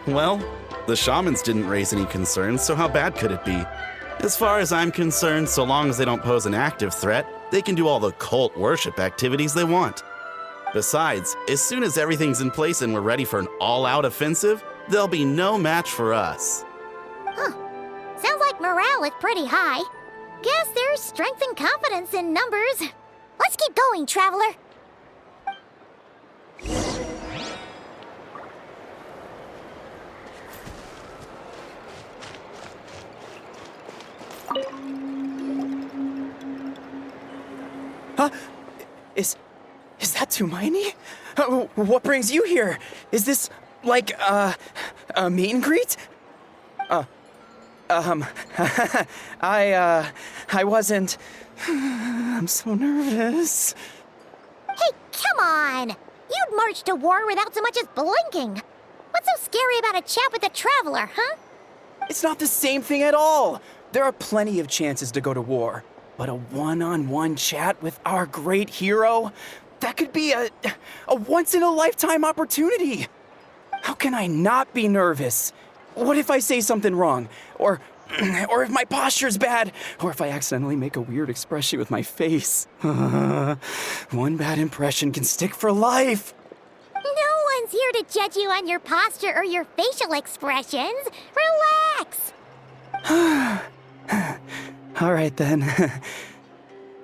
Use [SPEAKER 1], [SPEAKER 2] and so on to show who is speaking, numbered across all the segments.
[SPEAKER 1] Well, the shamans didn't raise any concerns, so how bad could it be? As far as I'm concerned, so long as they don't pose an active threat, they can do all the cult worship activities they want. Besides, as soon as everything's in place and we're ready for an all-out offensive, there'll be no match for us.
[SPEAKER 2] Huh. Sounds like morale is pretty high. Guess there's strength and confidence in numbers. Let's keep going, Traveler.
[SPEAKER 3] Huh? Is that Tumaini? What brings you here? Is this, like, a meet and greet? I wasn't... I'm so nervous.
[SPEAKER 2] Hey, come on! You'd march to war without so much as blinking. What's so scary about a chat with a Traveler, huh?
[SPEAKER 3] It's not the same thing at all. There are plenty of chances to go to war. But a one-on-one chat with our great hero? That could be a once-in-a-lifetime opportunity. How can I not be nervous? What if I say something wrong? Or if my posture's bad? Or if I accidentally make a weird expression with my face? One bad impression can stick for life.
[SPEAKER 2] No one's here to judge you on your posture or your facial expressions. Relax.
[SPEAKER 3] All right, then.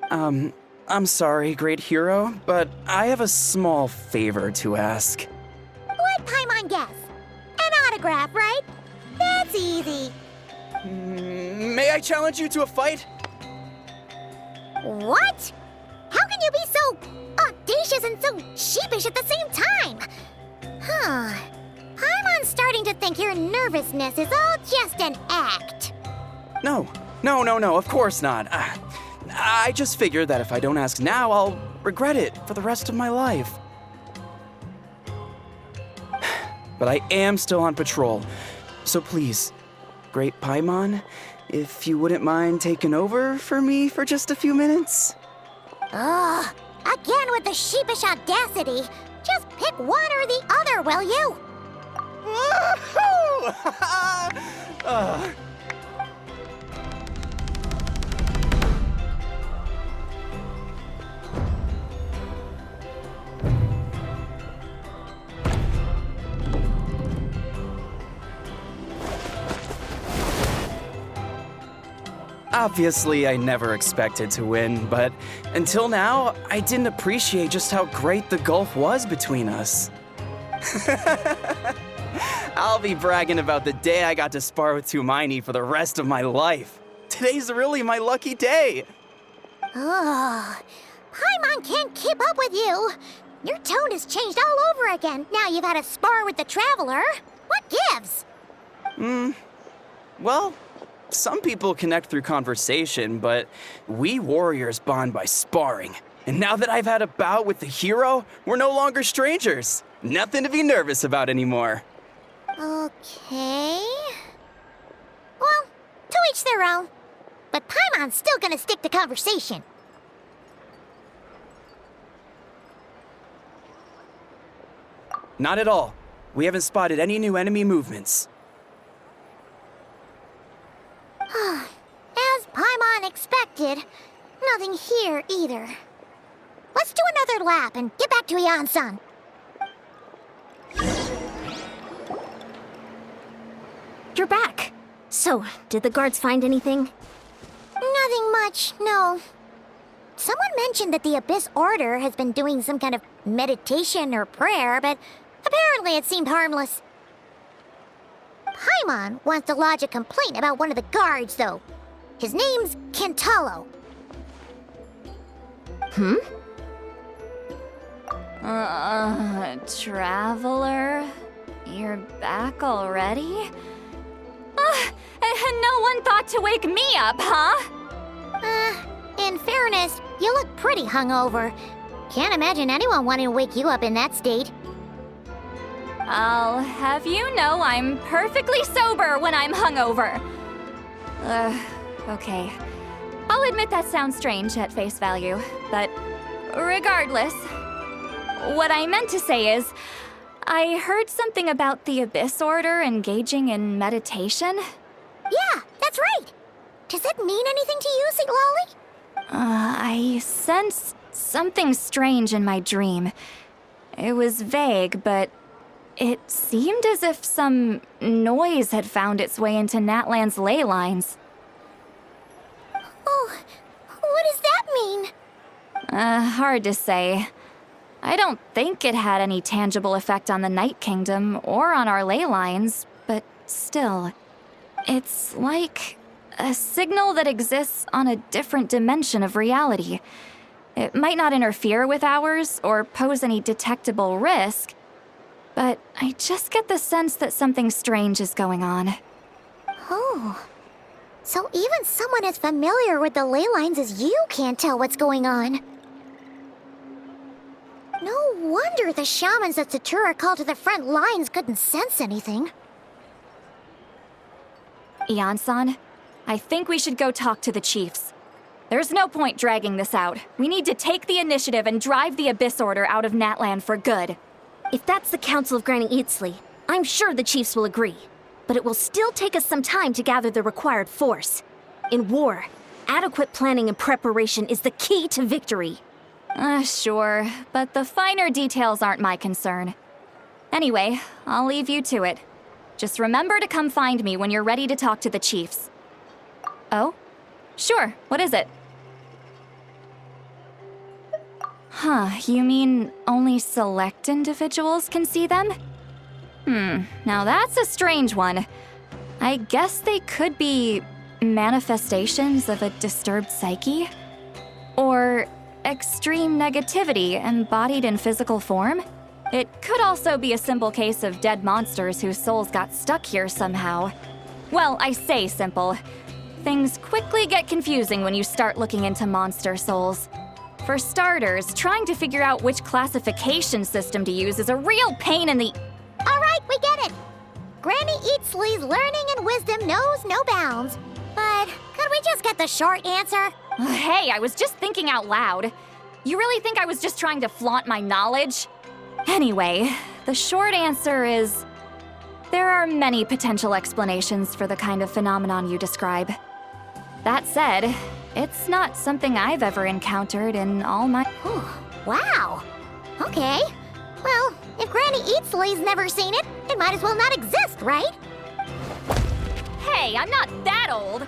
[SPEAKER 3] I'm sorry, great hero, but I have a small favor to ask.
[SPEAKER 2] Let Paimon guess. An autograph, right? That's easy.
[SPEAKER 3] May I challenge you to a fight?
[SPEAKER 2] What? How can you be so audacious and so sheepish at the same time? Huh. Paimon's starting to think your nervousness is all just an act.
[SPEAKER 3] No, of course not. I just figured that if I don't ask now, I'll regret it for the rest of my life. But I am still on patrol, so please, Great Paimon, if you wouldn't mind taking over for me for just a few minutes?
[SPEAKER 2] Ugh, again with the sheepish audacity. Just pick one or the other, will you?
[SPEAKER 3] Woohoo! Obviously, I never expected to win, but until now, I didn't appreciate just how great the gulf was between us. I'll be bragging about the day I got to spar with Tumaini for the rest of my life. Today's really my lucky day.
[SPEAKER 2] Ugh, Paimon can't keep up with you. Your tone has changed all over again. Now you've had a spar with the Traveler. What gives?
[SPEAKER 3] Well, some people connect through conversation, but we warriors bond by sparring. And now that I've had a bout with the hero, we're no longer strangers. Nothing to be nervous about anymore.
[SPEAKER 2] Okay. Well, to each their own. But Paimon's still gonna stick to conversation.
[SPEAKER 3] Not at all. We haven't spotted any new enemy movements.
[SPEAKER 2] As Paimon expected, nothing here either. Let's do another lap and get back to Yan-san.
[SPEAKER 4] You're back. So, did the guards find anything?
[SPEAKER 2] Nothing much, no. Someone mentioned that the Abyss Order has been doing some kind of meditation or prayer, but apparently it seemed harmless. Paimon wants to lodge a complaint about one of the guards, though. His name's Kentaro.
[SPEAKER 4] Traveler? You're back already? And no one thought to wake me up, huh?
[SPEAKER 2] In fairness, you look pretty hungover. Can't imagine anyone wanting to wake you up in that state.
[SPEAKER 4] I'll have you know I'm perfectly sober when I'm hungover. Okay. I'll admit that sounds strange at face value, but regardless, what I meant to say is, I heard something about the Abyss Order engaging in meditation.
[SPEAKER 2] Yeah, that's right. Does it mean anything to you, St. Lolly?
[SPEAKER 4] I sensed something strange in my dream. It was vague, but it seemed as if some noise had found its way into Natlan's ley lines.
[SPEAKER 2] Oh, what does that mean?
[SPEAKER 4] Hard to say. I don't think it had any tangible effect on the Night Kingdom or on our ley lines, but still, it's like a signal that exists on a different dimension of reality. It might not interfere with ours or pose any detectable risk, but I just get the sense that something strange is going on.
[SPEAKER 2] Oh. So even someone as familiar with the ley lines as you can't tell what's going on. No wonder the shamans that Satura called to the front lines couldn't sense anything.
[SPEAKER 4] Ian-san, I think we should go talk to the chiefs. There's no point dragging this out. We need to take the initiative and drive the Abyss Order out of Natlan for good.
[SPEAKER 5] If that's the Council of Granny Eatsley, I'm sure the chiefs will agree. But it will still take us some time to gather the required force. In war, adequate planning and preparation is the key to victory.
[SPEAKER 4] Sure, but the finer details aren't my concern. Anyway, I'll leave you to it. Just remember to come find me when you're ready to talk to the chiefs. Oh? Sure, what is it? Huh, you mean only select individuals can see them? Now that's a strange one. I guess they could be manifestations of a disturbed psyche? Or extreme negativity embodied in physical form? It could also be a simple case of dead monsters whose souls got stuck here somehow. Well, I say simple. Things quickly get confusing when you start looking into monster souls. For starters, trying to figure out which classification system to use is a real pain in the...
[SPEAKER 2] All right, we get it. Granny Eatsley's learning and wisdom knows no bounds. But could we just get the short answer?
[SPEAKER 4] Hey, I was just thinking out loud. You really think I was just trying to flaunt my knowledge? Anyway, the short answer is... there are many potential explanations for the kind of phenomenon you describe. That said, it's not something I've ever encountered in all my...
[SPEAKER 2] Wow. Okay. Well, if Granny Eatsley's never seen it, it might as well not exist, right?
[SPEAKER 4] Hey, I'm not that old!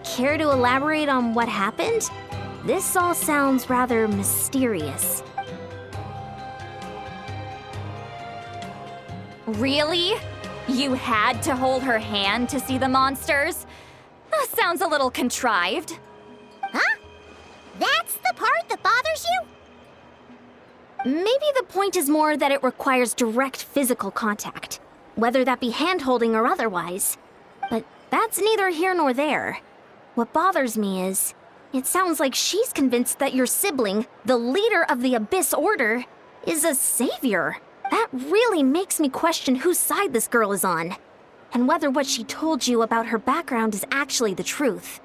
[SPEAKER 5] Care to elaborate on what happened? This all sounds rather mysterious.
[SPEAKER 4] Really? You had to hold her hand to see the monsters? Sounds a little contrived.
[SPEAKER 2] Huh? That's the part that bothers you?
[SPEAKER 5] Maybe the point is more that it requires direct physical contact, whether that be hand-holding or otherwise. But that's neither here nor there. What bothers me is, it sounds like she's convinced that your sibling, the leader of the Abyss Order, is a savior. That really makes me question whose side this girl is on, and whether what she told you about her background is actually the truth.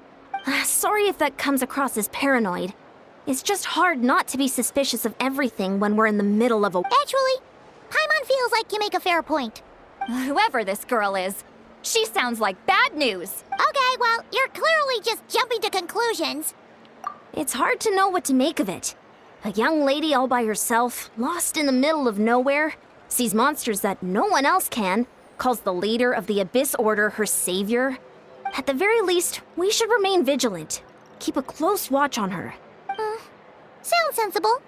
[SPEAKER 5] Sorry if that comes across as paranoid. It's just hard not to be suspicious of everything when we're in the middle of a...
[SPEAKER 2] Actually, Paimon feels like you make a fair point.
[SPEAKER 4] Whoever this girl is, she sounds like bad news.
[SPEAKER 2] Okay, well, you're clearly just jumping to conclusions.
[SPEAKER 5] It's hard to know what to make of it. A young lady all by herself, lost in the middle of nowhere, sees monsters that no one else can, calls the leader of the Abyss Order her savior. At the very least, we should remain vigilant. Keep a close watch on her.
[SPEAKER 2] Sounds sensible.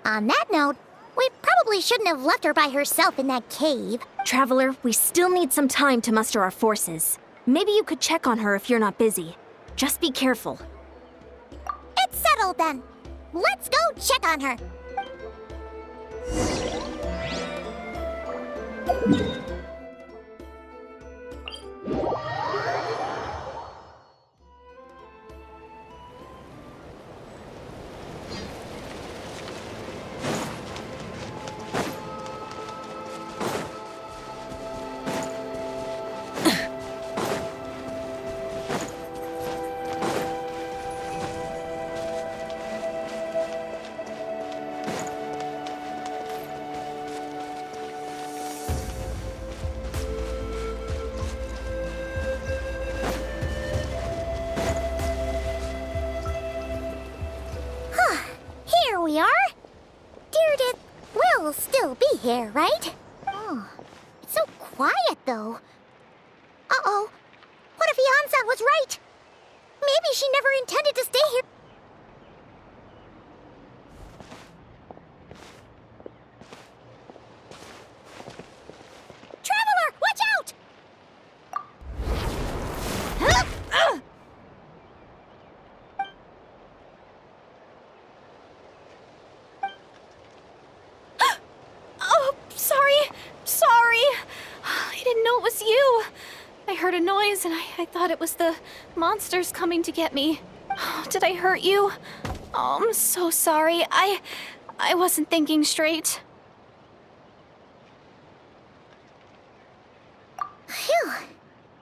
[SPEAKER 2] On that note, we probably shouldn't have left her by herself in that cave.
[SPEAKER 5] Traveler, we still need some time to muster our forces. Maybe you could check on her if you're not busy. Just be careful.
[SPEAKER 2] It's settled then. Let's go check on her. will still be here, right? Oh, it's so quiet, though. Uh-oh. What if Yansan was right? Maybe she never intended to stay here. Traveler, watch out!
[SPEAKER 5] Oh, sorry. I didn't know it was you. I heard a noise and I thought it was the monsters coming to get me. Oh, did I hurt you? Oh, I'm so sorry. I wasn't thinking straight.
[SPEAKER 2] Phew.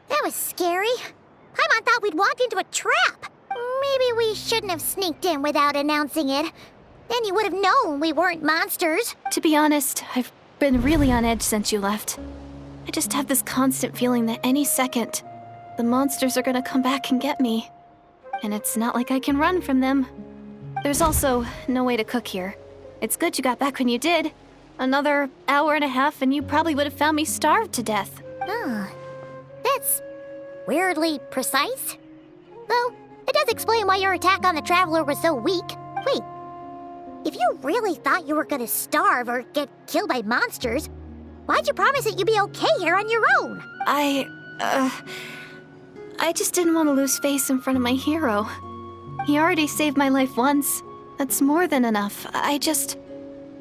[SPEAKER 2] That was scary. Paimon thought we'd walked into a trap. Maybe we shouldn't have sneaked in without announcing it. Then you would have known we weren't monsters.
[SPEAKER 5] To be honest, I've been really on edge since you left. I just have this constant feeling that any second, the monsters are gonna come back and get me. And it's not like I can run from them. There's also no way to cook here. It's good you got back when you did. Another hour and a half and you probably would have found me starved to death.
[SPEAKER 2] Oh, that's weirdly precise. Though, it does explain why your attack on the Traveler was so weak. Wait, if you really thought you were gonna starve or get killed by monsters, why'd you promise that you'd be okay here on your own?
[SPEAKER 5] I just didn't want to lose face in front of my hero. He already saved my life once. That's more than enough. I just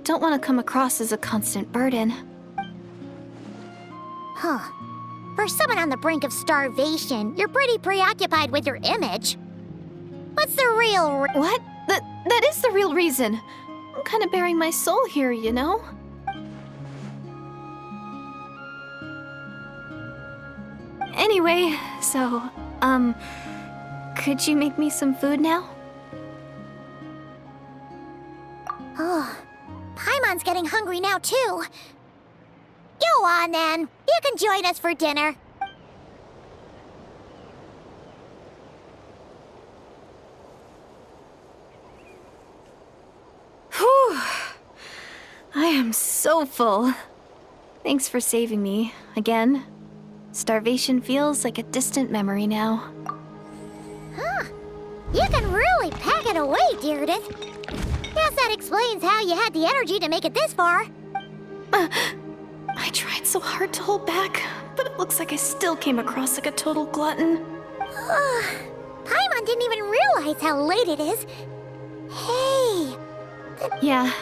[SPEAKER 5] don't want to come across as a constant burden.
[SPEAKER 2] Huh. For someone on the brink of starvation, you're pretty preoccupied with your image. What's the real
[SPEAKER 5] What? That is the real reason. I'm kind of bearing my soul here, you know? Anyway, so, could you make me some food now?
[SPEAKER 2] Oh, Paimon's getting hungry now, too. Go on, then. You can join us for dinner.
[SPEAKER 5] Whew. I am so full. Thanks for saving me, again. Starvation feels like a distant memory now.
[SPEAKER 2] Huh. You can really pack it away, Deirdith. Guess that explains how you had the energy to make it this far.
[SPEAKER 5] I tried so hard to hold back, but it looks like I still came across like a total glutton.
[SPEAKER 2] Paimon didn't even realize how late it is. Hey.
[SPEAKER 5] Yeah,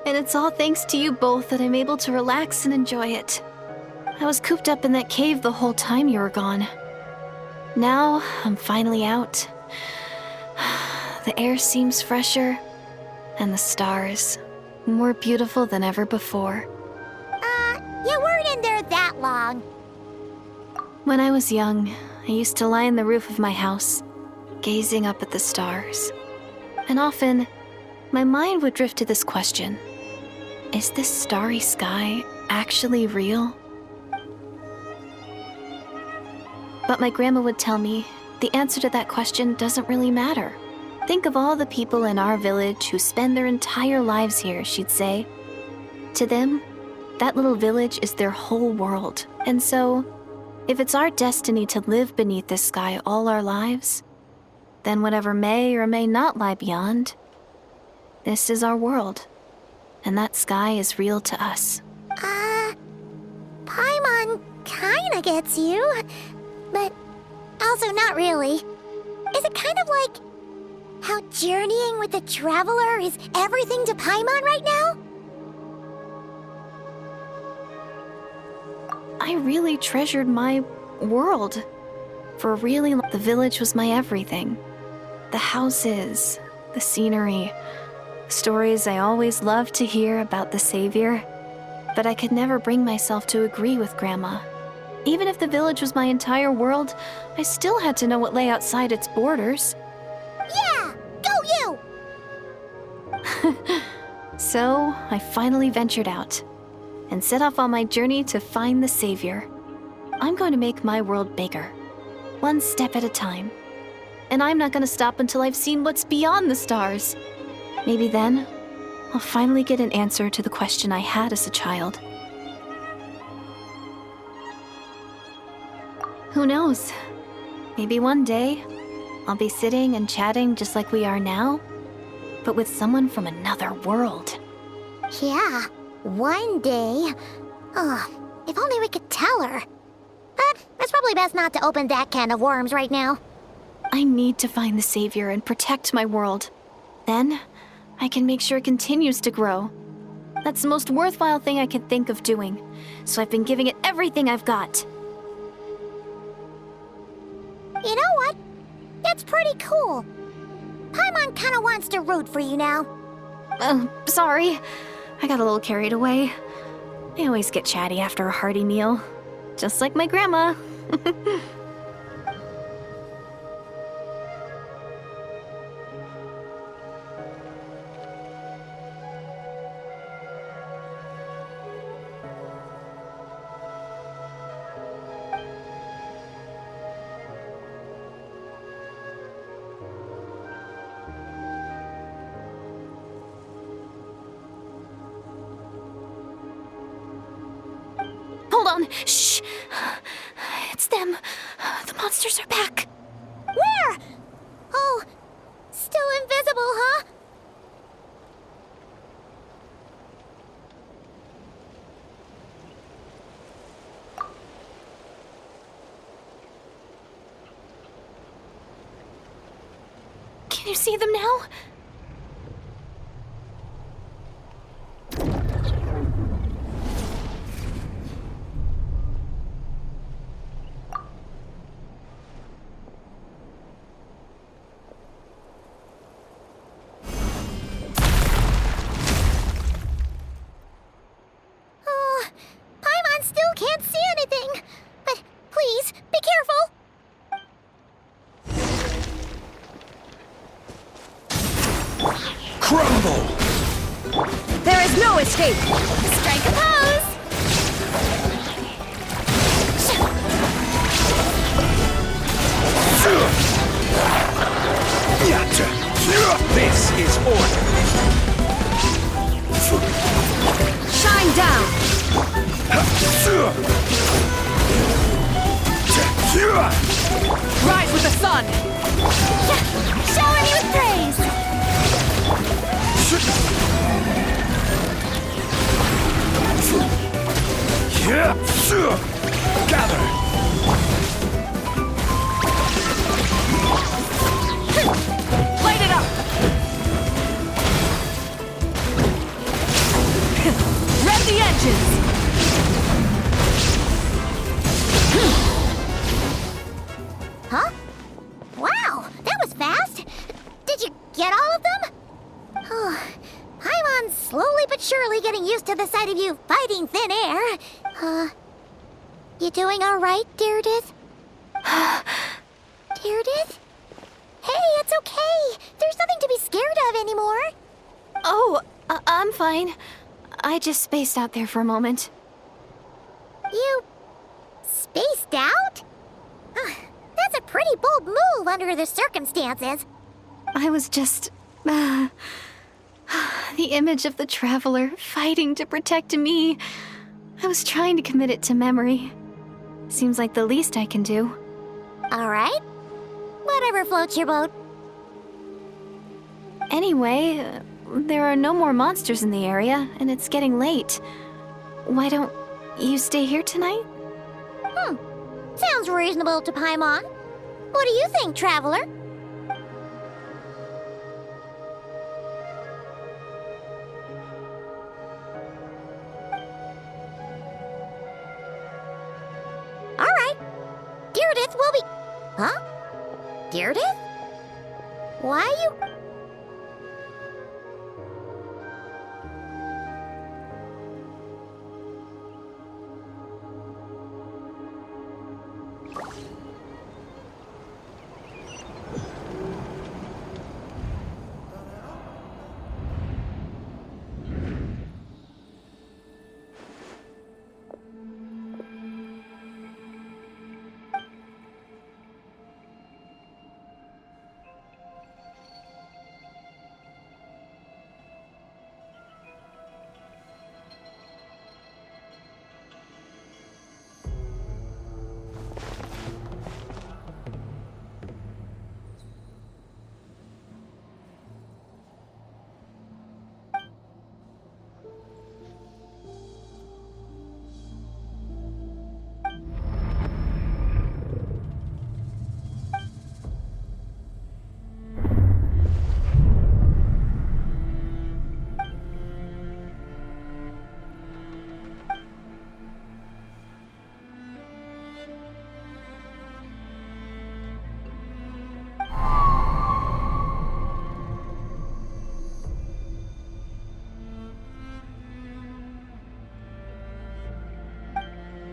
[SPEAKER 5] and it's all thanks to you both that I'm able to relax and enjoy it. I was cooped up in that cave the whole time you were gone. Now, I'm finally out. The air seems fresher, and the stars more beautiful than ever before.
[SPEAKER 2] You weren't in there that long.
[SPEAKER 5] When I was young, I used to lie on the roof of my house, gazing up at the stars. And often, my mind would drift to this question. Is this starry sky actually real? But my grandma would tell me the answer to that question doesn't really matter. Think of all the people in our village who spend their entire lives here, she'd say. To them, that little village is their whole world. And so, if it's our destiny to live beneath this sky all our lives, then whatever may or may not lie beyond, this is our world. And that sky is real to us.
[SPEAKER 2] Paimon kinda gets you, but also not really. Is it kind of like how journeying with the Traveler is everything to Paimon right now?
[SPEAKER 5] I really treasured my world. For really, the village was my everything. The houses, the scenery, stories I always loved to hear about the Savior. But I could never bring myself to agree with Grandma. Even if the village was my entire world, I still had to know what lay outside its borders.
[SPEAKER 2] Yeah! Go you!
[SPEAKER 5] So, I finally ventured out and set off on my journey to find the Savior. I'm going to make my world bigger, one step at a time. And I'm not going to stop until I've seen what's beyond the stars. Maybe then, I'll finally get an answer to the question I had as a child. Who knows? Maybe one day, I'll be sitting and chatting just like we are now, but with someone from another world.
[SPEAKER 2] Yeah, one day. Oh, if only we could tell her. But it's probably best not to open that can of worms right now.
[SPEAKER 5] I need to find the Savior and protect my world. Then, I can make sure it continues to grow. That's the most worthwhile thing I can think of doing, so I've been giving it everything I've got.
[SPEAKER 2] You know what? That's pretty cool. Paimon kinda wants to root for you now.
[SPEAKER 5] Sorry. I got a little carried away. I always get chatty after a hearty meal. Just like my grandma. Hold on. Shh. It's them. The monsters are back.
[SPEAKER 2] Where? Oh, still invisible, huh?
[SPEAKER 5] Can you see them now?
[SPEAKER 2] Still can't see anything. But please, be careful.
[SPEAKER 6] Crumble!
[SPEAKER 7] There is no escape!
[SPEAKER 4] Strike a pose!
[SPEAKER 6] This is order.
[SPEAKER 7] Shine down! Rise with the sun!
[SPEAKER 2] Shower me with praise.
[SPEAKER 6] Gather!
[SPEAKER 7] Light it up! Rev the engines!
[SPEAKER 2] Huh? Wow, that was fast. Did you get all of them? Oh, Paimon's slowly but surely getting used to the sight of you fighting thin air. You doing all right, Deirdith? Deirdith? Hey, it's okay. There's nothing to be scared of anymore.
[SPEAKER 5] Oh, I'm fine. I just spaced out there for a moment.
[SPEAKER 2] You spaced out? That's a pretty bold move under the circumstances.
[SPEAKER 5] I was just... the image of the Traveler fighting to protect me. I was trying to commit it to memory. Seems like the least I can do.
[SPEAKER 2] All right. Whatever floats your boat.
[SPEAKER 5] Anyway, there are no more monsters in the area, and it's getting late. Why don't you stay here tonight?
[SPEAKER 2] Sounds reasonable to Paimon. What do you think, Traveler? All right. Deirdith will be... Huh? Deirdith? Why you...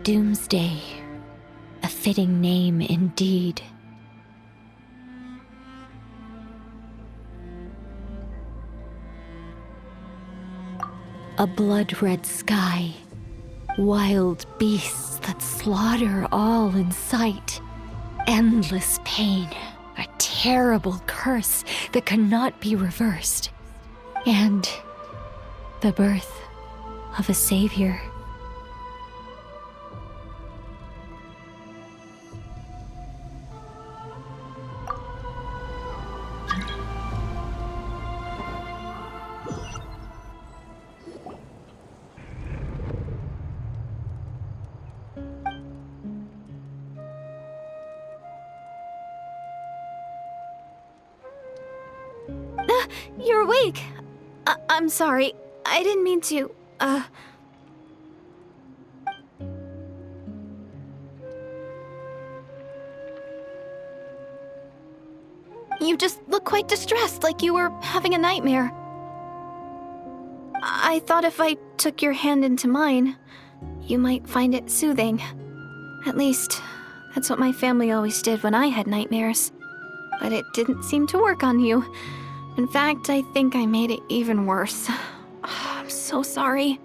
[SPEAKER 8] Doomsday. A fitting name indeed. A blood-red sky. Wild beasts that slaughter all in sight. Endless pain. A terrible curse that cannot be reversed. And the birth of a savior.
[SPEAKER 5] You're awake. I'm sorry. I didn't mean to, You just look quite distressed, like you were having a nightmare. I thought if I took your hand into mine, you might find it soothing. At least, that's what my family always did when I had nightmares. But it didn't seem to work on you. In fact, I think I made it even worse. I'm so sorry.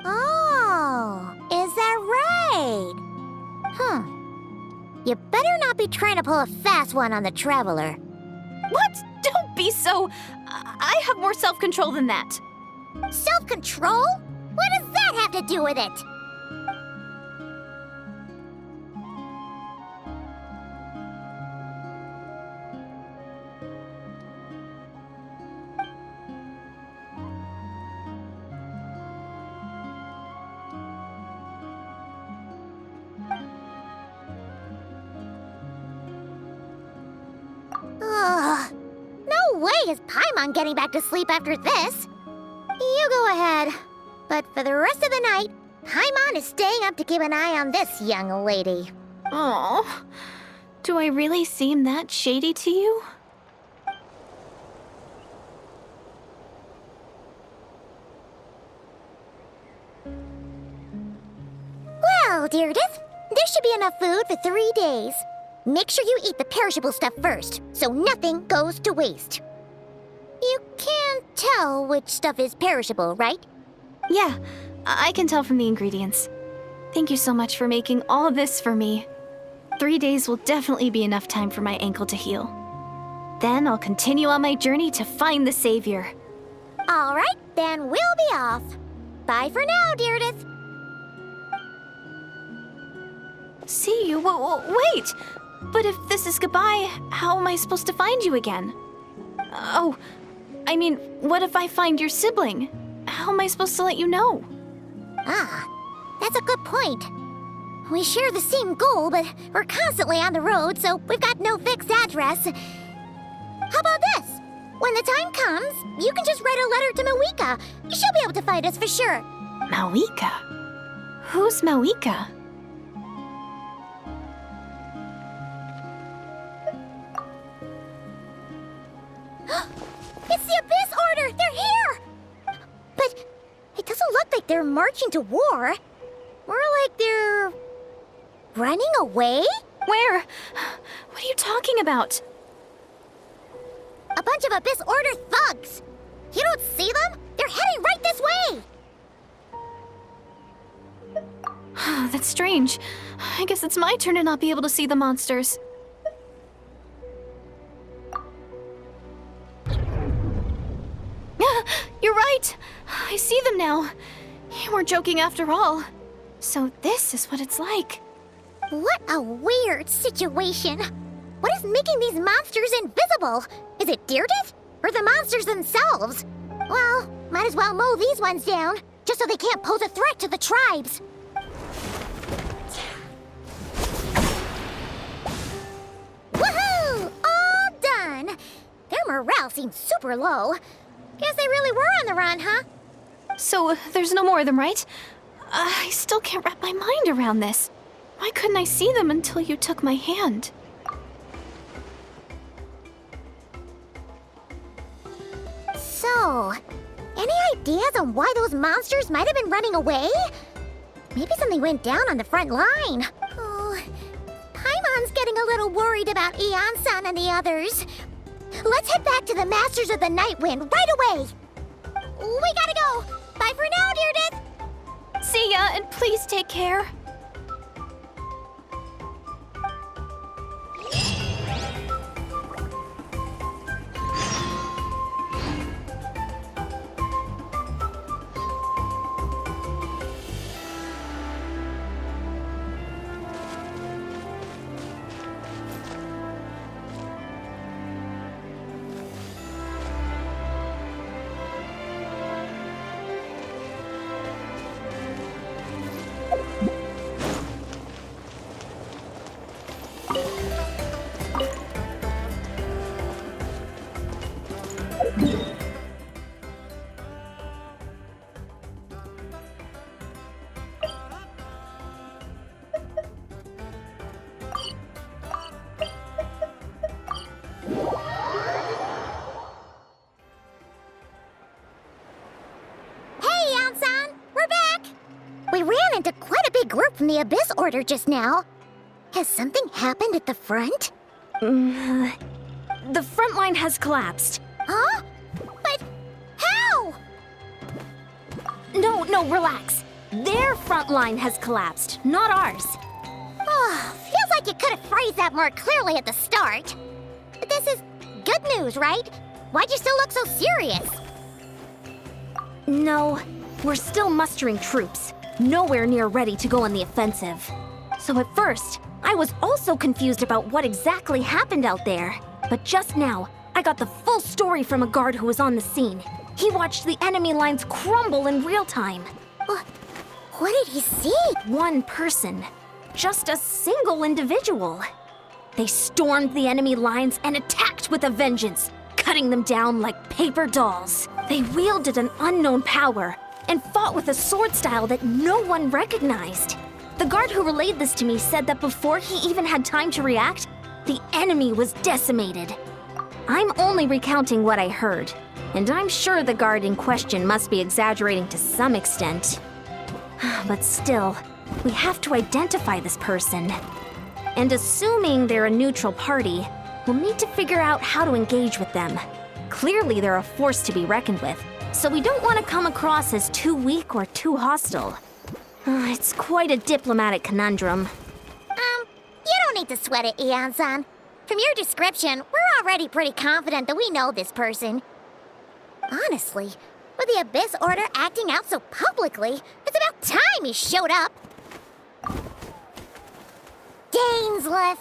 [SPEAKER 2] Oh, is that right? You better not be trying to pull a fast one on the Traveler.
[SPEAKER 5] What? Don't be so... I have more self-control than that.
[SPEAKER 2] Self-control? What does that have to do with it? Ugh. No way is Paimon getting back to sleep after this. You go ahead. But for the rest of the night, Paimon is staying up to keep an eye on this young lady.
[SPEAKER 5] Oh, do I really seem that shady to you?
[SPEAKER 2] Well, Deirdre, there should be enough food for 3 days. Make sure you eat the perishable stuff first, so nothing goes to waste. You can't tell which stuff is perishable, right?
[SPEAKER 5] Yeah, I can tell from the ingredients. Thank you so much for making all of this for me. 3 days will definitely be enough time for my ankle to heal. Then I'll continue on my journey to find the savior.
[SPEAKER 2] All right, then we'll be off. Bye for now, Deirdre.
[SPEAKER 5] See you? Wait! But if this is goodbye, how am I supposed to find you again? Oh, I mean, what if I find your sibling? How am I supposed to let you know?
[SPEAKER 2] Ah, that's a good point. We share the same goal, but we're constantly on the road, so we've got no fixed address. How about this? When the time comes, you can just write a letter to Mawika. She'll be able to find us for sure.
[SPEAKER 5] Mawika? Who's Mawika?
[SPEAKER 2] It's the Abyss Order! They're here! But it doesn't look like they're marching to war. More like they're... running away?
[SPEAKER 5] Where? What are you talking about?
[SPEAKER 2] A bunch of Abyss Order thugs! You don't see them? They're heading right this way!
[SPEAKER 5] That's strange. I guess it's my turn to not be able to see the monsters. You're right! I see them now. You weren't joking after all. So this is what it's like.
[SPEAKER 2] What a weird situation. What is making these monsters invisible? Is it Deirdre? Or the monsters themselves? Well, might as well mow these ones down, just so they can't pose a threat to the tribes. Woohoo! All done! Their morale seems super low. Guess they really were on the run, huh?
[SPEAKER 5] So there's no more of them, right? I still can't wrap my mind around this. Why couldn't I see them until you took my hand?
[SPEAKER 2] So, any ideas on why those monsters might have been running away? Maybe something went down on the front line. Oh, Paimon's getting a little worried about Ian-san and the others. Let's head back to the Masters of the Night Wind right away. We gotta go. Bye for now, Deirdre.
[SPEAKER 4] See ya, and please take care.
[SPEAKER 2] We ran into quite a big group from the Abyss Order just now. Has something happened at the front?
[SPEAKER 5] The front line has collapsed.
[SPEAKER 2] Huh? But how?
[SPEAKER 5] No, relax. Their front line has collapsed, not ours.
[SPEAKER 2] Oh, feels like you could have phrased that more clearly at the start. This is good news, right? Why'd you still look so serious?
[SPEAKER 5] No, we're still mustering troops. Nowhere near ready to go on the offensive. So at first, I was also confused about what exactly happened out there. But just now, I got the full story from a guard who was on the scene. He watched the enemy lines crumble in real time.
[SPEAKER 2] What did he see?
[SPEAKER 5] One person. Just a single individual. They stormed the enemy lines and attacked with a vengeance, cutting them down like paper dolls. They wielded an unknown power and fought with a sword style that no one recognized. The guard who relayed this to me said that before he even had time to react, the enemy was decimated. I'm only recounting what I heard, and I'm sure the guard in question must be exaggerating to some extent. But still, we have to identify this person. And assuming they're a neutral party, we'll need to figure out how to engage with them. Clearly, they're a force to be reckoned with, so we don't want to come across as too weak or too hostile. It's quite a diplomatic conundrum.
[SPEAKER 2] You don't need to sweat it, Ian-san. From your description, we're already pretty confident that we know this person. Honestly, with the Abyss Order acting out so publicly, it's about time he showed up. Dainsleiff!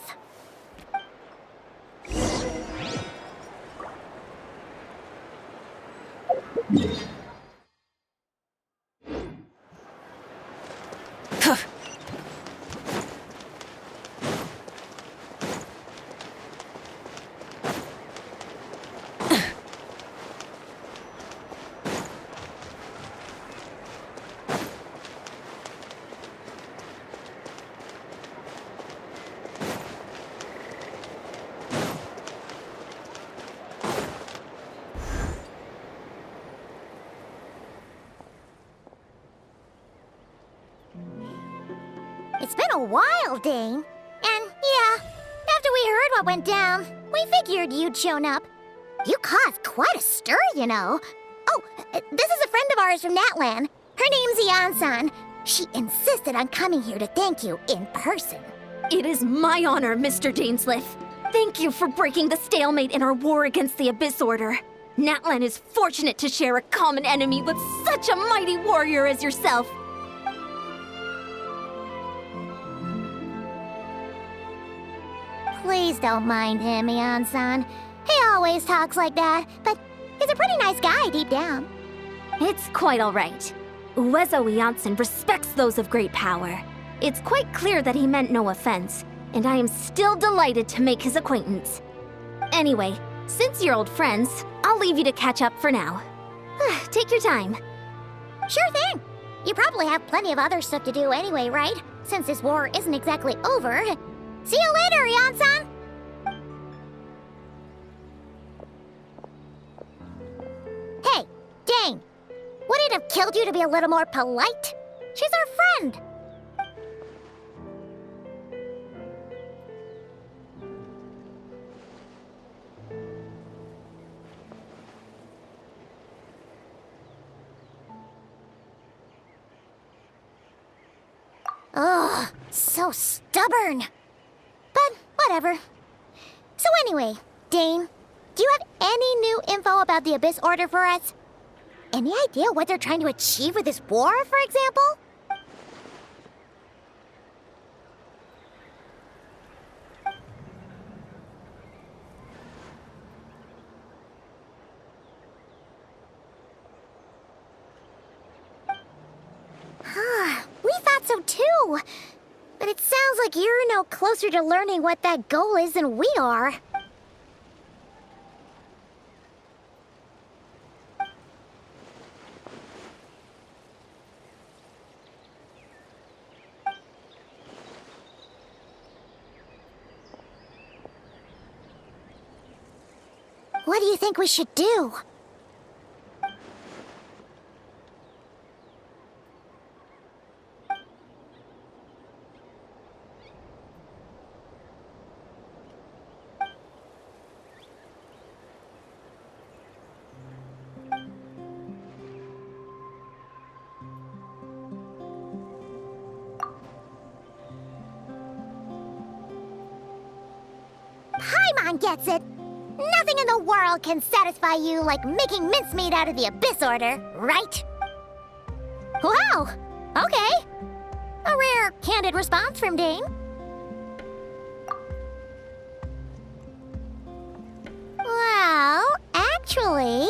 [SPEAKER 2] It's been a while, Dane. And yeah, after we heard what went down, we figured you'd shown up. You caused quite a stir, you know. Oh, this is a friend of ours from Natlan. Her name's Ian-san. She insisted on coming here to thank you in person.
[SPEAKER 5] It is my honor, Mr. Dainsleiff. Thank you for breaking the stalemate in our war against the Abyss Order. Natlan is fortunate to share a common enemy with such a mighty warrior as yourself.
[SPEAKER 2] Please don't mind him, Ian-san. He always talks like that, but he's a pretty nice guy deep down.
[SPEAKER 5] It's quite all right. Uezo Iansen respects those of great power. It's quite clear that he meant no offense, and I am still delighted to make his acquaintance. Anyway, since you're old friends, I'll leave you to catch up for now. Take your time.
[SPEAKER 2] Sure thing. You probably have plenty of other stuff to do anyway, right? Since this war isn't exactly over. See you later, Ian-san! Hey, Dane! Would it have killed you to be a little more polite? She's our friend! So stubborn. But whatever. So anyway, Dane, do you have any new info about the Abyss Order for us? Any idea what they're trying to achieve with this war, for example? We thought so too. But it sounds like you're no closer to learning what that goal is than we are. What do you think we should do? Paimon gets it. Nothing in the world can satisfy you like making mincemeat out of the Abyss Order, right? Wow, okay. A rare, candid response from Dane. Well, actually,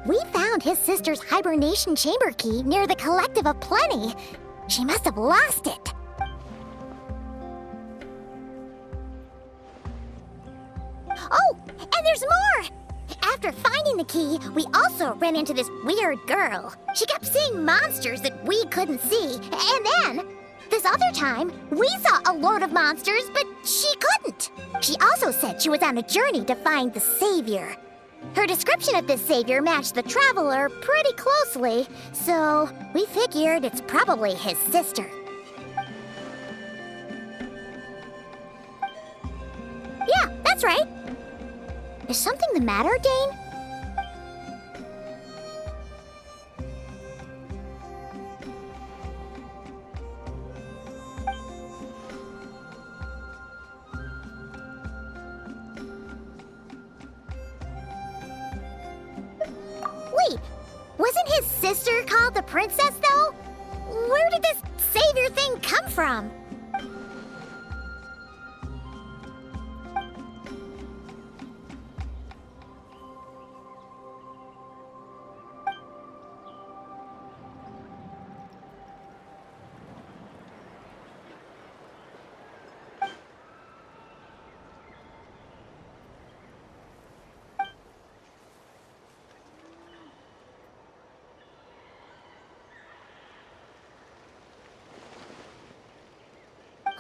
[SPEAKER 2] we found his sister's hibernation chamber key near the Collective of Plenty. She must have lost it. Oh, and there's more! After finding the key, we also ran into this weird girl. She kept seeing monsters that we couldn't see. And then, this other time, we saw a load of monsters, but she couldn't. She also said she was on a journey to find the Savior. Her description of this Savior matched the Traveler pretty closely, so we figured it's probably his sister. Yeah, that's right. Is something the matter, Dane? Wait, wasn't his sister called the Princess, though? Where did this Savior thing come from?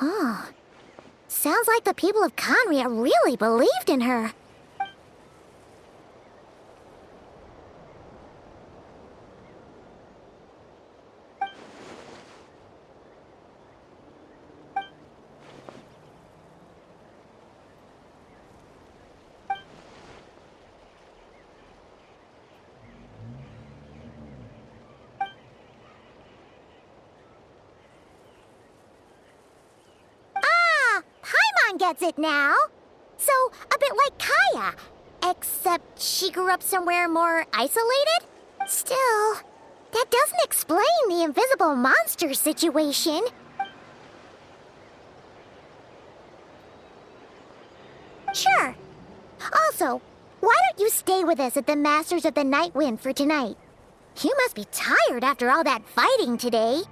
[SPEAKER 2] Oh, sounds like the people of Conria really believed in her. Gets it now. So, a bit like Kaya, except she grew up somewhere more isolated? Still, that doesn't explain the invisible monster situation. Sure. Also, why don't you stay with us at the Masters of the Night Wind for tonight? You must be tired after all that fighting today.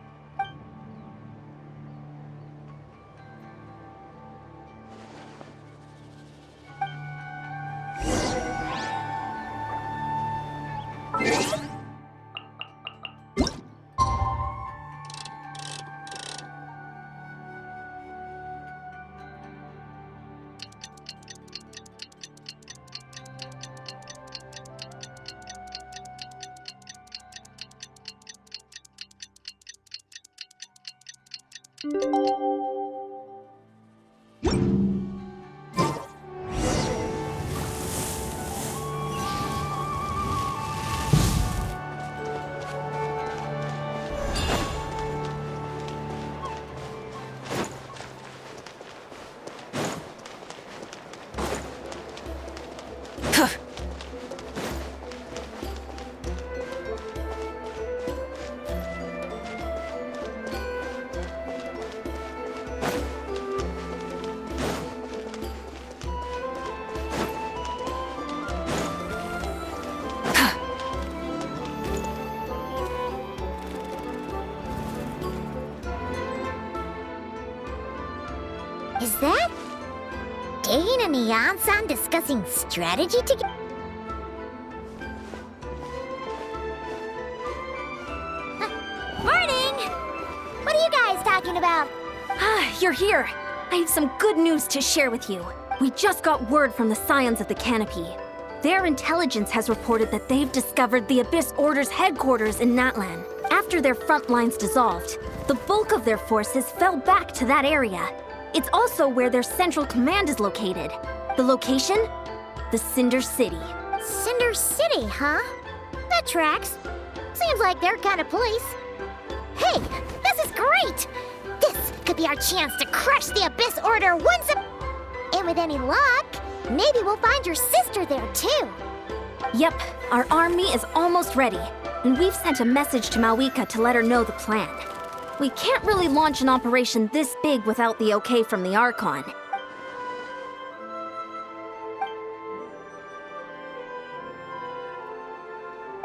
[SPEAKER 2] Is that Dane and Eon-san discussing strategy together? Morning! What are you guys talking about?
[SPEAKER 5] You're here. I have some good news to share with you. We just got word from the Scions of the Canopy. Their intelligence has reported that they've discovered the Abyss Order's headquarters in Natlan. After their front lines dissolved, the bulk of their forces fell back to that area. It's also where their central command is located. The location? The Cinder City.
[SPEAKER 2] Cinder City, huh? That tracks. Seems like their kind of place. Hey, this is great! This could be our chance to crush the Abyss Order once and... And with any luck, maybe we'll find your sister there too.
[SPEAKER 5] Yep, our army is almost ready, and we've sent a message to Mawika to let her know the plan. We can't really launch an operation this big without the okay from the Archon.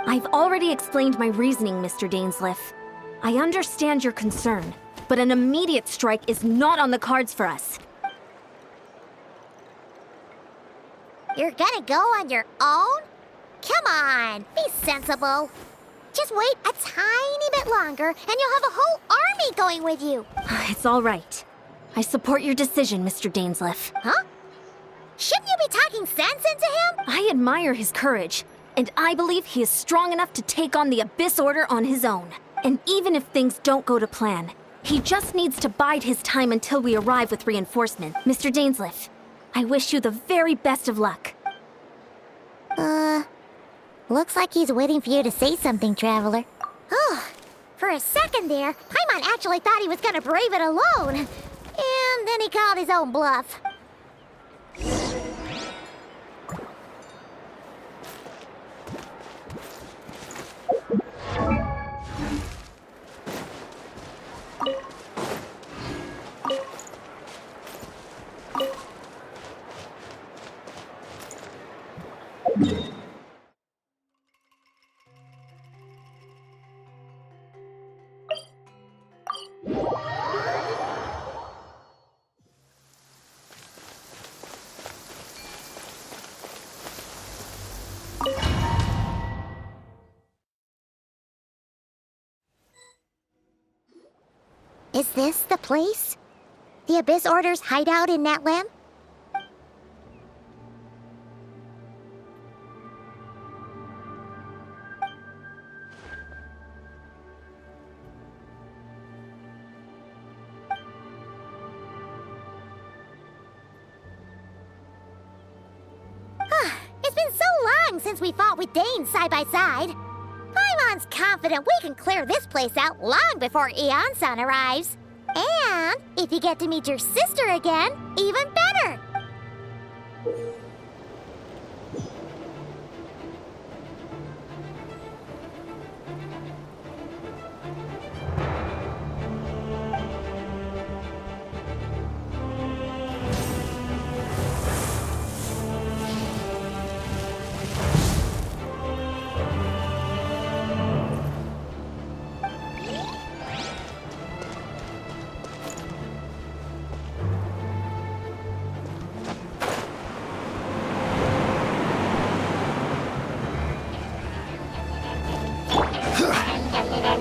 [SPEAKER 5] I've already explained my reasoning, Mr. Dainsleiff. I understand your concern, but an immediate strike is not on the cards for us.
[SPEAKER 2] You're gonna go on your own? Come on, be sensible. Just wait a tiny bit longer and you'll have a whole army going with you.
[SPEAKER 5] It's all right. I support your decision, Mr. Dainsleiff.
[SPEAKER 2] Huh? Shouldn't you be talking sense into him?
[SPEAKER 5] I admire his courage, and I believe he is strong enough to take on the Abyss Order on his own. And even if things don't go to plan, he just needs to bide his time until we arrive with reinforcement. Mr. Dainsleiff, I wish you the very best of luck.
[SPEAKER 2] Looks like he's waiting for you to say something, Traveler. Oh, for a second there, Paimon actually thought he was gonna brave it alone. And then he called his own bluff. Is this the place? The Abyss Order's hideout in Natlan? It's been so long since we fought with Dane side by side. Paimon's confident we can clear this place out long before Eon-san arrives. And if you get to meet your sister again, even better.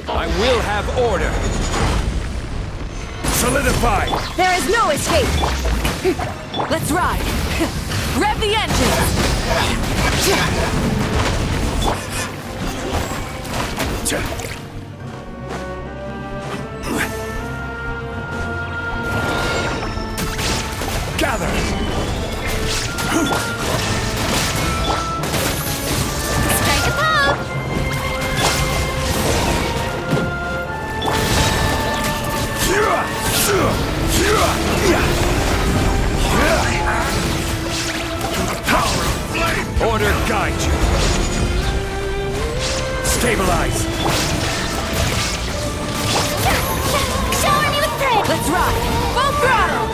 [SPEAKER 6] I will have order. Solidify.
[SPEAKER 7] There is no escape! Let's ride! Rev the engines!
[SPEAKER 6] Gather.
[SPEAKER 2] Strike a pose!
[SPEAKER 6] Order guide you. Stabilize.
[SPEAKER 2] Shower me with thread!
[SPEAKER 7] Let's ride! Full throttle!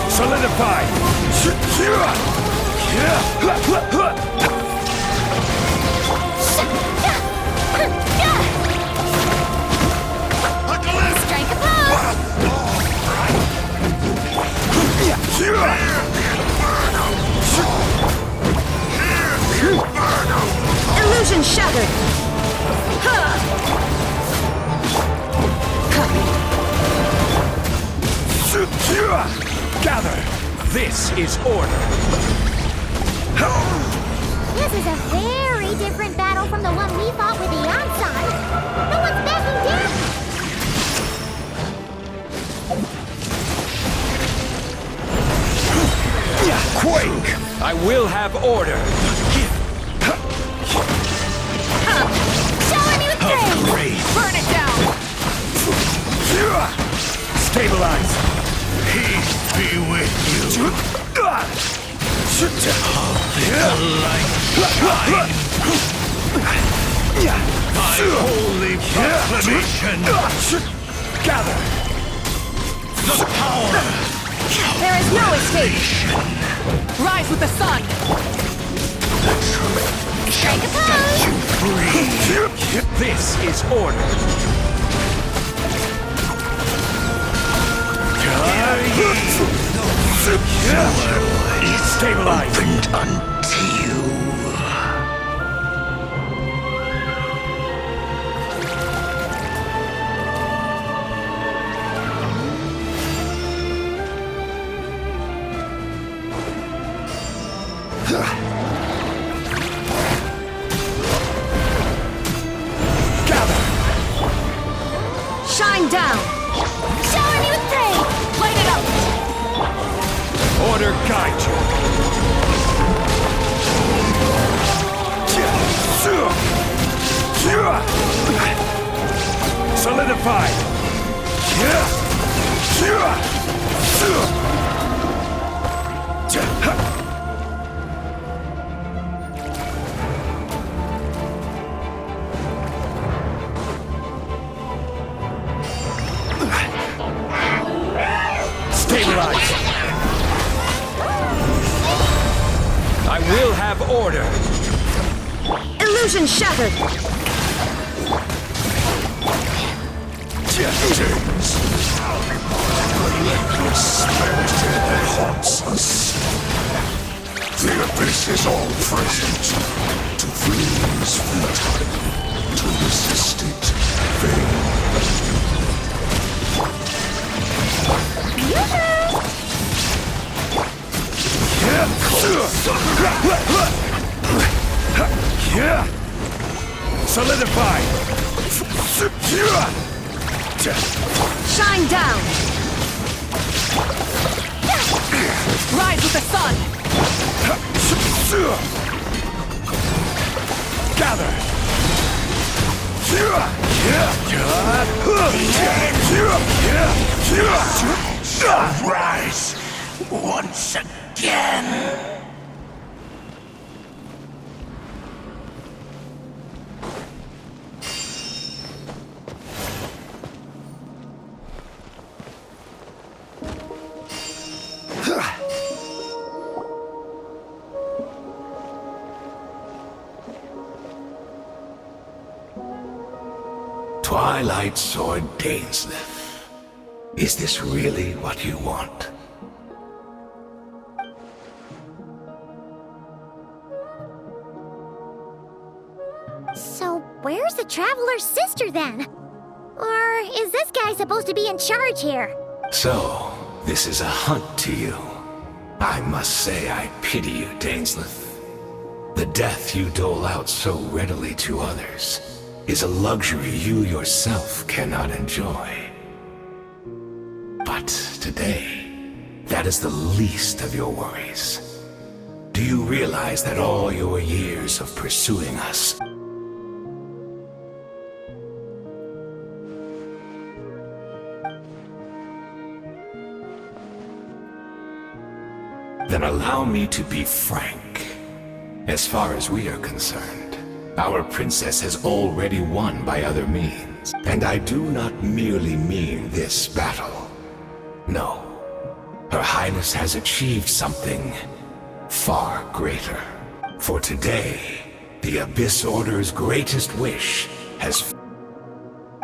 [SPEAKER 6] Solidify.
[SPEAKER 7] Illusion shattered!
[SPEAKER 6] Gather! This is order!
[SPEAKER 2] This is a very different battle from the one we fought with the Yansan. No one's backing down!
[SPEAKER 6] Quake! I will have order!
[SPEAKER 2] Shower me with praise!
[SPEAKER 6] Great!
[SPEAKER 7] Burn it down!
[SPEAKER 6] Stabilize! Peace be with you! My holy proclamation! Gather! The power!
[SPEAKER 7] There is no escape! Rise with the sun!
[SPEAKER 2] Strike a pose!
[SPEAKER 6] This is order! Stabilize! Opened unto you. Gather!
[SPEAKER 7] Shine down!
[SPEAKER 2] Shower me with praise!
[SPEAKER 7] Light it up!
[SPEAKER 6] Order guide you. Solidify. Stabilize. I will have order.
[SPEAKER 7] Illusion shattered!
[SPEAKER 6] That haunts us. The abyss is all present. To flee is futile. To resist it, vain. Solidify!
[SPEAKER 7] Shine down! Rise with the sun!
[SPEAKER 6] Gather! Rise once again! Twilight Sword Dainsleiff. Is this really what you want?
[SPEAKER 2] So, where's the Traveler's sister then? Or is this guy supposed to be in charge here?
[SPEAKER 6] So, this is a hunt to you. I must say I pity you, Dainsleiff. The death you dole out so readily to others is a luxury you yourself cannot enjoy. But today, that is the least of your worries. Do you realize that all your years of pursuing us Then allow me to be frank. As far as we are concerned, our princess has already won by other means. And I do not merely mean this battle. No. Her Highness has achieved something far greater. For today, the Abyss Order's greatest wish has...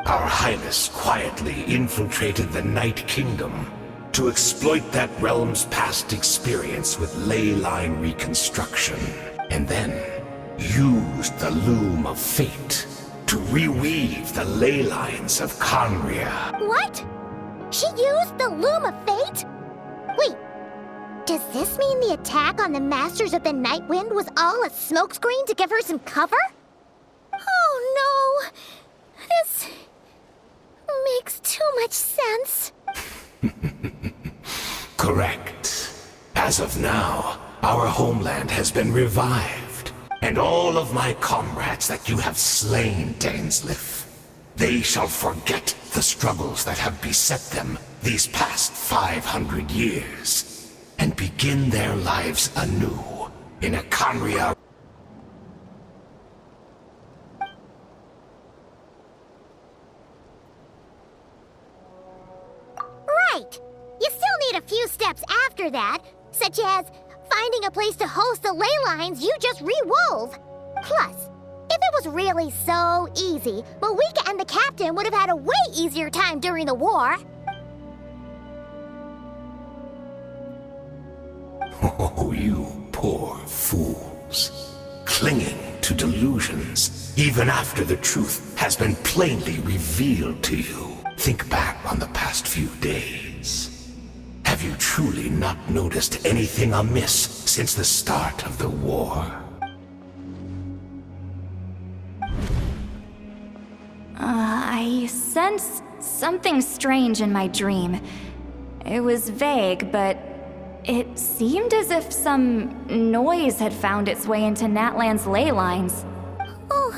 [SPEAKER 6] Our Highness quietly infiltrated the Night Kingdom to exploit that realm's past experience with ley line reconstruction. And then, used the loom of fate to reweave the ley lines of Conria.
[SPEAKER 2] What? She used the Loom of Fate? Wait, does this mean the attack on the Masters of the Night Wind was all a smokescreen to give her some cover? Oh no! This makes too much sense.
[SPEAKER 6] Correct. As of now, our homeland has been revived, and all of my comrades that you have slain, Dainsleiff, they shall forget the struggles that have beset them these past 500 years, and begin their lives anew in a Conria.
[SPEAKER 2] Right! You still need a few steps after that, such as finding a place to host the ley lines you just re-wove. Plus, if it was really so easy, Moeka and the captain would have had a way easier time during the war.
[SPEAKER 6] Oh, you poor fools. Clinging to delusions, even after the truth has been plainly revealed to you. Think back on the past few days. Have you truly not noticed anything amiss since the start of the war?
[SPEAKER 4] I sensed something strange in my dream. It was vague, but it seemed as if some noise had found its way into Natlan's ley lines.
[SPEAKER 2] Oh,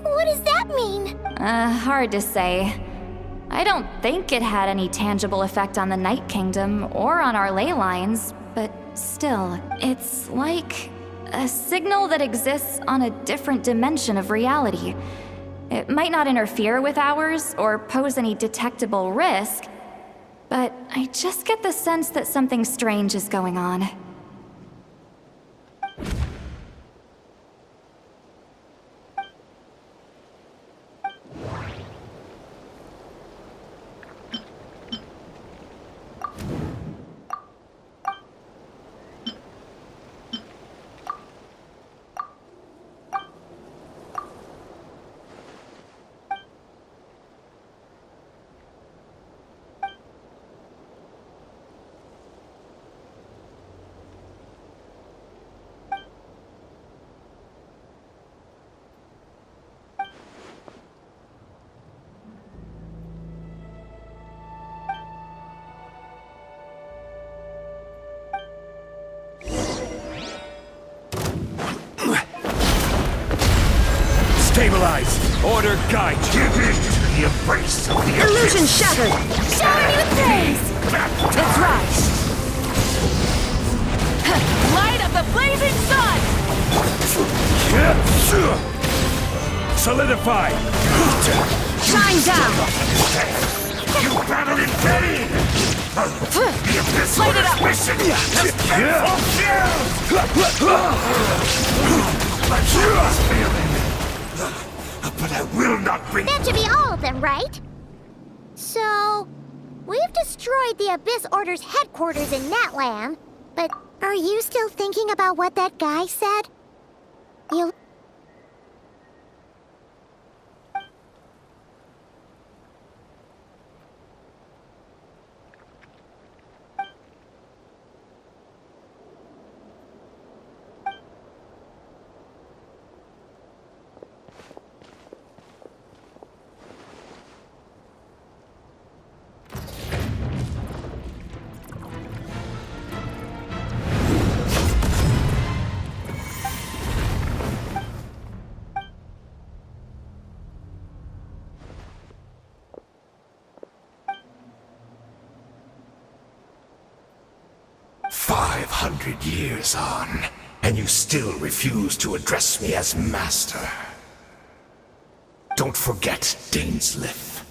[SPEAKER 2] what does that mean?
[SPEAKER 4] Hard to say. I don't think it had any tangible effect on the Night Kingdom or on our ley lines, but still, it's like a signal that exists on a different dimension of reality. It might not interfere with ours or pose any detectable risk, but I just get the sense that something strange is going on.
[SPEAKER 9] Stabilize! Order guide!
[SPEAKER 6] Give in to the embrace of the
[SPEAKER 7] Illusion
[SPEAKER 6] abyss.
[SPEAKER 7] shattered!
[SPEAKER 2] Shower me with praise!
[SPEAKER 7] Let's rise! Light of the blazing sun!
[SPEAKER 9] Solidify!
[SPEAKER 7] Shine down!
[SPEAKER 6] You battle in vain! The abyss
[SPEAKER 7] Light it
[SPEAKER 6] order's
[SPEAKER 7] up.
[SPEAKER 6] mission has been fulfilled! My shield is failing. But I will not bring...
[SPEAKER 2] That should be all of them, right? So, we've destroyed the Abyss Order's headquarters in Natlan, but are you still thinking about what that guy said? You...
[SPEAKER 6] "500 years on, and you still refuse to address me as master. Don't forget, Dainsleiff.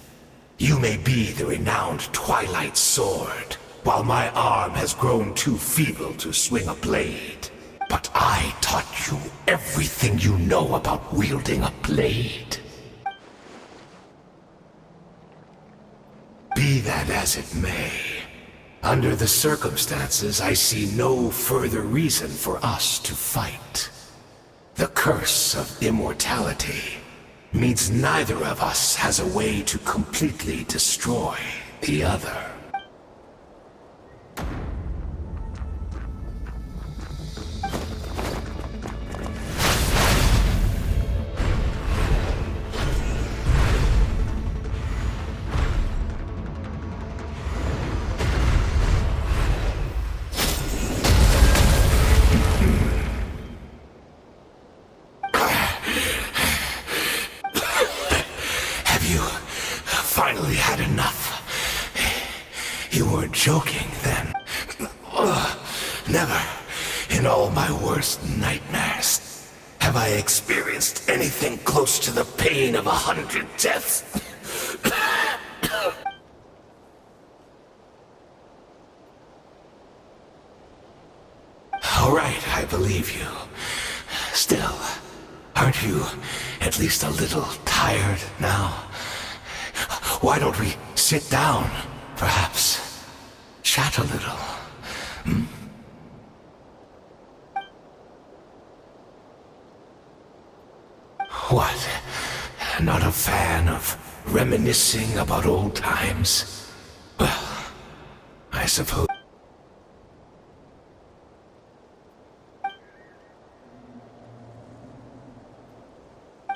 [SPEAKER 6] You may be the renowned Twilight Sword, while my arm has grown too feeble to swing a blade. But I taught you everything you know about wielding a blade. Be that as it may, under the circumstances, I see no further reason for us to fight. The curse of immortality means neither of us has a way to completely destroy the other. Finally had enough. You weren't joking then. Never, in all my worst nightmares, have I experienced anything close to the pain of 100 deaths. All right, I believe you. Still, aren't you at least a little tired now? Why don't we sit down, perhaps? Chat a little. Hmm? What? Not a fan of reminiscing about old times? Well, I suppose...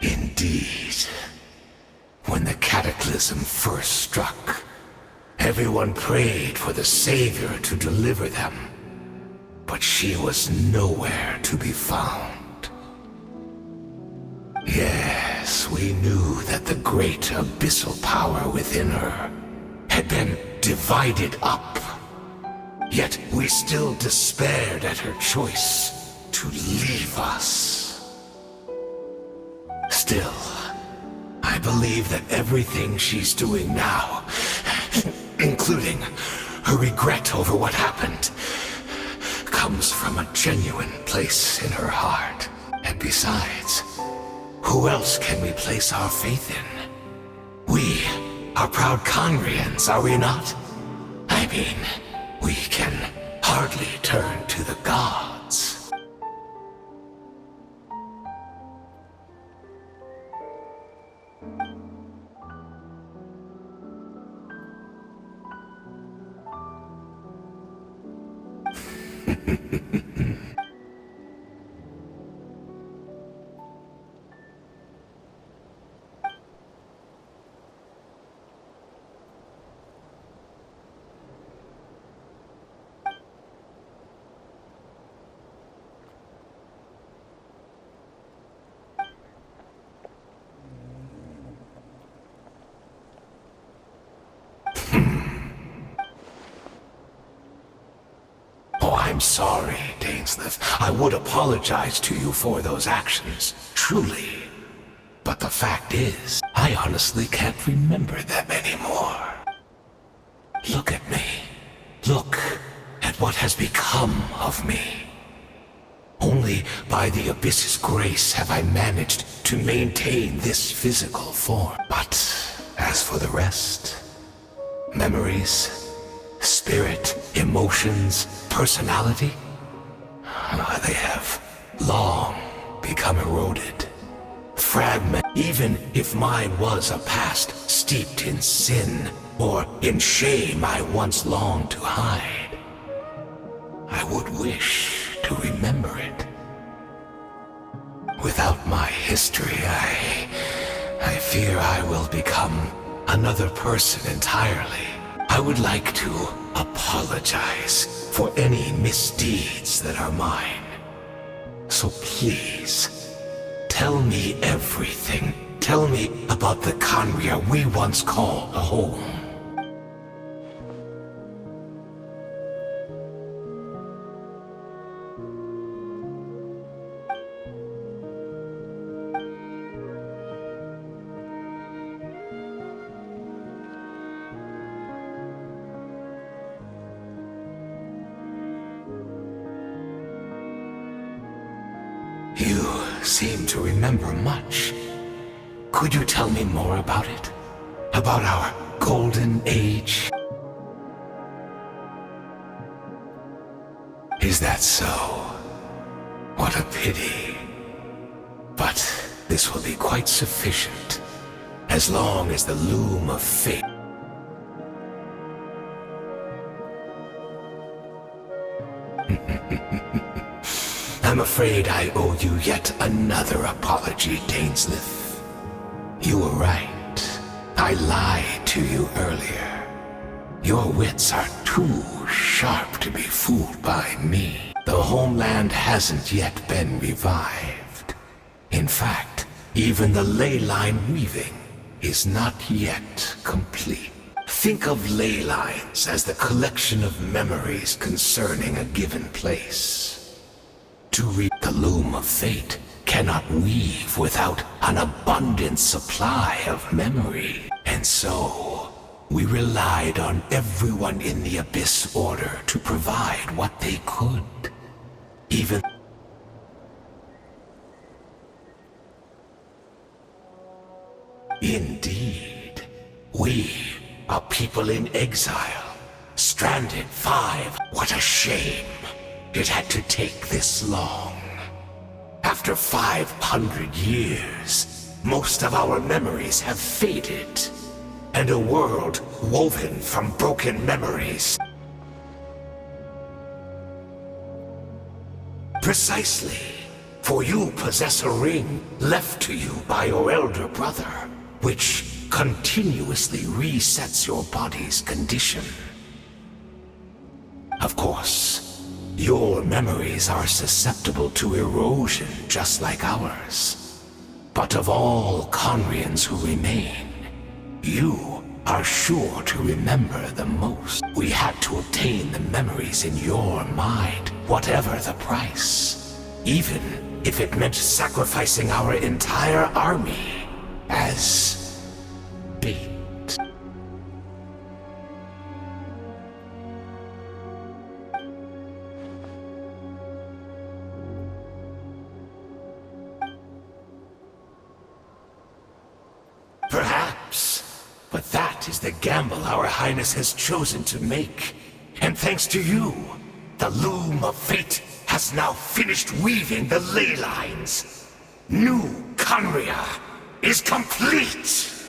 [SPEAKER 6] Indeed. When the cataclysm first struck, everyone prayed for the Savior to deliver them, but she was nowhere to be found. Yes, we knew that the great abyssal power within her had been divided up, yet we still despaired at her choice to leave us. Still, I believe that everything she's doing now, including her regret over what happened, comes from a genuine place in her heart. And besides, who else can we place our faith in? We are proud Conrians, are we not? I mean, we can hardly turn to the gods. I'm sorry, Dainsleiff. I would apologize to you for those actions, truly. But the fact is, I honestly can't remember them anymore. Look at me. Look at what has become of me. Only by the Abyss's grace have I managed to maintain this physical form. But as for the rest, memories, spirit, emotions, personality, they have long become eroded. Fragment. Even if mine was a past steeped in sin or in shame I once longed to hide, I would wish to remember it. Without my history, I fear I will become another person entirely. I would like to apologize for any misdeeds that are mine. So please, tell me everything. Tell me about the Conria we once called a home. You seem to remember much. Could you tell me more about it? About our golden age? Is that so? What a pity. But this will be quite sufficient, as long as the loom of fate... I'm afraid I owe you yet another apology, Dainsleiff. You were right. I lied to you earlier. Your wits are too sharp to be fooled by me. The homeland hasn't yet been revived. In fact, even the ley line weaving is not yet complete. Think of ley lines as the collection of memories concerning a given place. To read the loom of fate cannot weave without an abundant supply of memory. And so, we relied on everyone in the Abyss Order to provide what they could. Even... Indeed. We, a people in exile, stranded 5. What a shame. It had to take this long. After 500 years, most of our memories have faded, and a world woven from broken memories. Precisely, for you possess a ring left to you by your elder brother, which continuously resets your body's condition. Of course, your memories are susceptible to erosion just like ours. But of all Conrians who remain, you are sure to remember the most. We had to obtain the memories in your mind, whatever the price. Even if it meant sacrificing our entire army as bait. Perhaps, but that is the gamble our Highness has chosen to make. And thanks to you, the loom of fate has now finished weaving the ley lines. New Conria is complete!